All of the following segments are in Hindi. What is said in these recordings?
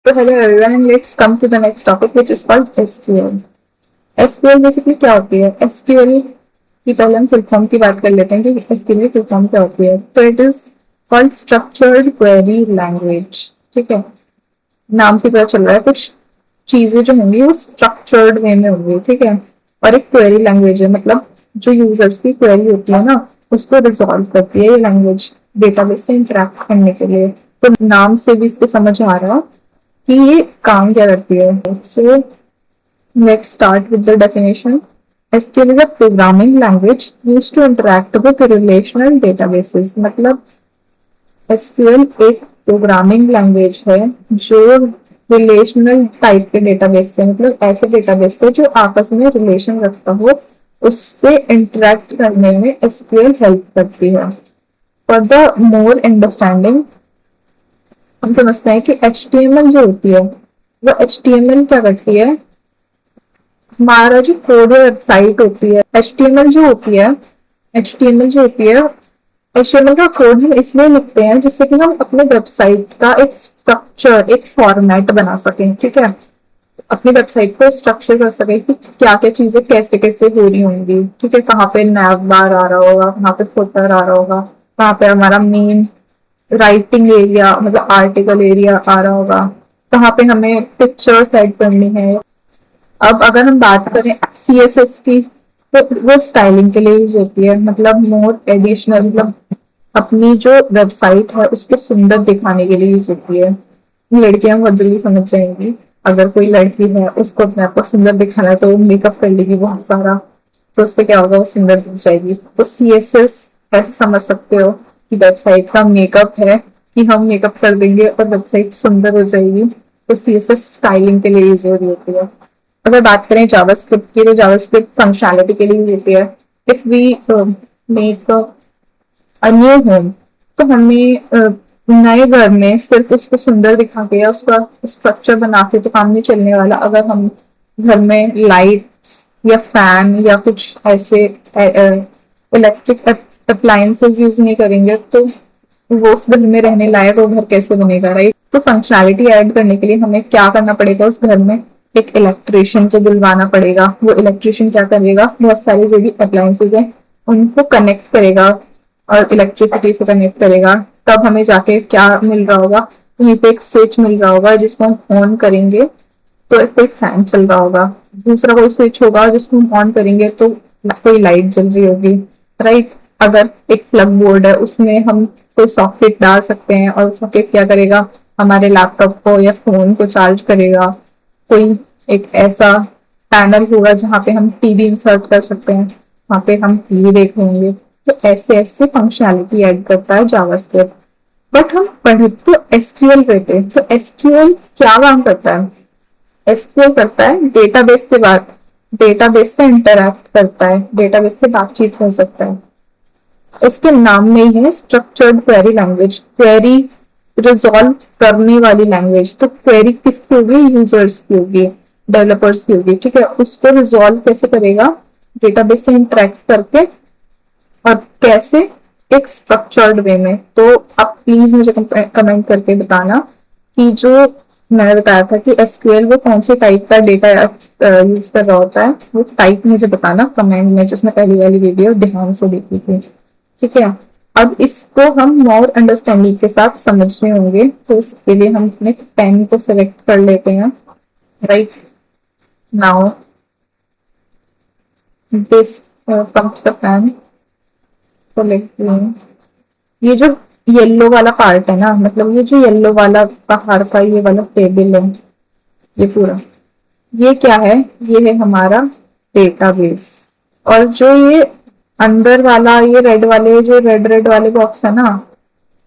तो hello everyone, let's come to the next topic which is called SQL. SQL basically क्या होती है? SQL की पहले हम फुल फॉर्म की बात कर लेते हैं कि SQL की फुल फॉर्म क्या होती है. तो it is called structured query language. ठीक है, नाम से पता चल रहा है कुछ चीजें जो होंगी वो स्ट्रक्चर्ड वे में होंगी. ठीक है, और एक क्वेरी लैंग्वेज है, मतलब जो यूजर्स की क्वेरी होती है ना उसको रिजॉल्व करती है ये लैंग्वेज डेटाबेस से इंटरेक्ट करने के लिए. तो नाम से भी इसके समझ आ रहा है कि ये काम क्या करती है. So let's start with the definition. SQL is a programming language used to interact with relational databases. मतलब SQL एक प्रोग्रामिंग लैंग्वेज है जो रिलेशनल टाइप के डेटाबेस से, मतलब ऐसे डेटाबेस से जो आपस में रिलेशन रखता हो, उससे इंटरेक्ट करने में SQL हेल्प करती है. फॉर द मोर अंडरस्टैंडिंग हम समझते हैं कि HTML जो होती है वो HTML क्या करती है, हमारा जो कोड या वेबसाइट होती है, HTML जो होती है, HTML जो होती है, HTML का कोड हम इसलिए लिखते हैं जिससे कि हम अपने वेबसाइट का एक स्ट्रक्चर, एक फॉर्मेट बना सकें. ठीक है, अपनी वेबसाइट को स्ट्रक्चर कर सके कि क्या क्या चीजें कैसे कैसे हो रही होंगी. ठीक है, कहाँ पे नैव बार आ रहा होगा, कहाँ पे फुटर आ रहा होगा, कहाँ पे हमारा मेन राइटिंग एरिया मतलब आर्टिकल एरिया आ रहा होगा, कहाँ पे हमें पिक्चर्स ऐड करनी है. अब अगर हम बात करें CSS की, तो वो स्टाइलिंग के लिए यूज होती है, मतलब मोर एडिशनल, मतलब अपनी जो वेबसाइट है उसको सुंदर दिखाने के लिए यूज होती है. लड़कियां बहुत जल्दी समझ जाएंगी. अगर कोई लड़की है उसको अपने आप को सुंदर दिखाना है तो वो मेकअप कर लेगी बहुत सारा, तो उससे क्या होगा, वो सुंदर दिख जाएगी. तो CSS ऐसे समझ सकते हो कि वेबसाइट का मेकअप है, कि हम मेकअप कर देंगे और वेबसाइट सुंदर हो जाएगी. तो CSS स्टाइलिंग के लिए यूज हो रही होती है. अगर बात करें जावास्क्रिप्ट की, तो जावास्क्रिप्ट फंक्शनैलिटी के लिए होती है. If we make a new home, तो हमें नए घर में सिर्फ उसको सुंदर दिखा के या उसका स्ट्रक्चर बना के तो काम नहीं चलने वाला. अगर हम घर में लाइट्स या फैन या कुछ ऐसे इलेक्ट्रिक अप्लायंसेस यूज नहीं करेंगे तो वो उस घर में रहने लायक वो घर कैसे बनेगा, राइट. तो फंक्शनैलिटी ऐड करने के लिए हमें क्या करना पड़ेगा, उस घर में एक इलेक्ट्रिशियन को बुलवाना पड़ेगा. वो इलेक्ट्रिशियन क्या करेगा, बहुत सारी जो भी अप्लायंसेज है उनको कनेक्ट करेगा और इलेक्ट्रिसिटी से कनेक्ट करेगा. तब हमें जाके क्या मिल रहा होगा, कहीं पे एक स्विच मिल रहा होगा जिसको हम ऑन करेंगे तो एक फैन चल रहा होगा. दूसरा कोई स्विच होगा जिसको हम ऑन करेंगे तो कोई लाइट जल रही होगी, राइट. अगर एक प्लग बोर्ड है उसमें हम कोई सॉकेट डाल सकते हैं और सॉकेट क्या करेगा, हमारे लैपटॉप को या फोन को चार्ज करेगा. कोई एक ऐसा पैनल होगा जहाँ पे हम टीवी इंसर्ट कर सकते हैं, वहां पे हम टीवी देख लेंगे. तो ऐसे ऐसे फंक्शनैलिटी ऐड करता है जावास्क्रिप्ट. बट हम पढ़े तो SQL रहते हैं. तो SQL क्या काम करता है? SQL करता है डेटाबेस से बात, डेटाबेस से इंटरैक्ट करता है, डेटाबेस से बातचीत कर सकता है. उसके नाम में ही है structured query language, query resolve करने वाली लैंग्वेज. तो क्वेरी किसकी होगी, यूजर्स की होगी, डेवलपर्स की होगी. ठीक है, उसको रिजॉल्व कैसे करेगा, डेटाबेस से इंटरेक्ट करके, और कैसे, एक स्ट्रक्चर्ड वे में. तो आप प्लीज मुझे कमेंट करके बताना कि जो मैंने बताया था कि SQL वो कौन से टाइप का डेटा यूज कर रहा होता है, वो टाइप मुझे बताना कमेंट में, जिसने पहली वाली वीडियो ध्यान से देखी थी. ठीक है, अब इसको हम मोर अंडरस्टैंडिंग के साथ समझने होंगे, तो इसके लिए हम अपने पेन को सिलेक्ट कर लेते हैं. Right now this comes the pen, select. ये जो येलो वाला पार्ट है ना, मतलब ये जो येलो वाला पहाड़ का ये वाला टेबल है, ये पूरा, ये क्या है, ये है हमारा डेटाबेस. और जो ये अंदर वाला, ये रेड वाले, जो रेड रेड वाले बॉक्स है ना,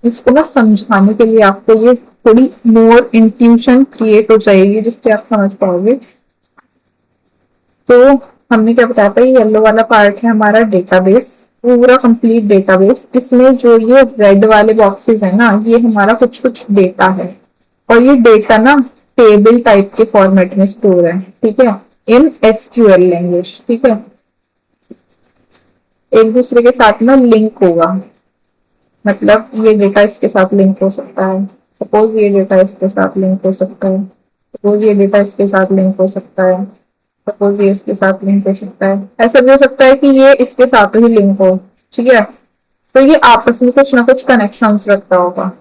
इसको ना समझाने के लिए आपको ये थोड़ी मोर इंट्यूशन क्रिएट हो जाएगी जिससे आप समझ पाओगे. तो हमने क्या बताया था, ये येलो वाला पार्ट है हमारा डेटाबेस, पूरा कंप्लीट डेटाबेस. इसमें जो ये रेड वाले बॉक्सेस है ना, ये हमारा कुछ कुछ डेटा है, और ये डेटा ना टेबल टाइप के फॉर्मेट में स्टोर है. ठीक है, इन SQL लैंग्वेज. ठीक है, एक दूसरे के साथ ना लिंक होगा, मतलब ये डेटा इसके साथ लिंक हो सकता है, सपोज ये डेटा इसके साथ लिंक हो सकता है, सपोज ये डेटा इसके साथ लिंक हो सकता है, सपोज ये इसके साथ लिंक हो सकता है, ऐसा भी हो सकता है कि ये इसके साथ ही लिंक हो। ठीक है, तो ये आपस में कुछ ना कुछ कनेक्शंस रखता होगा।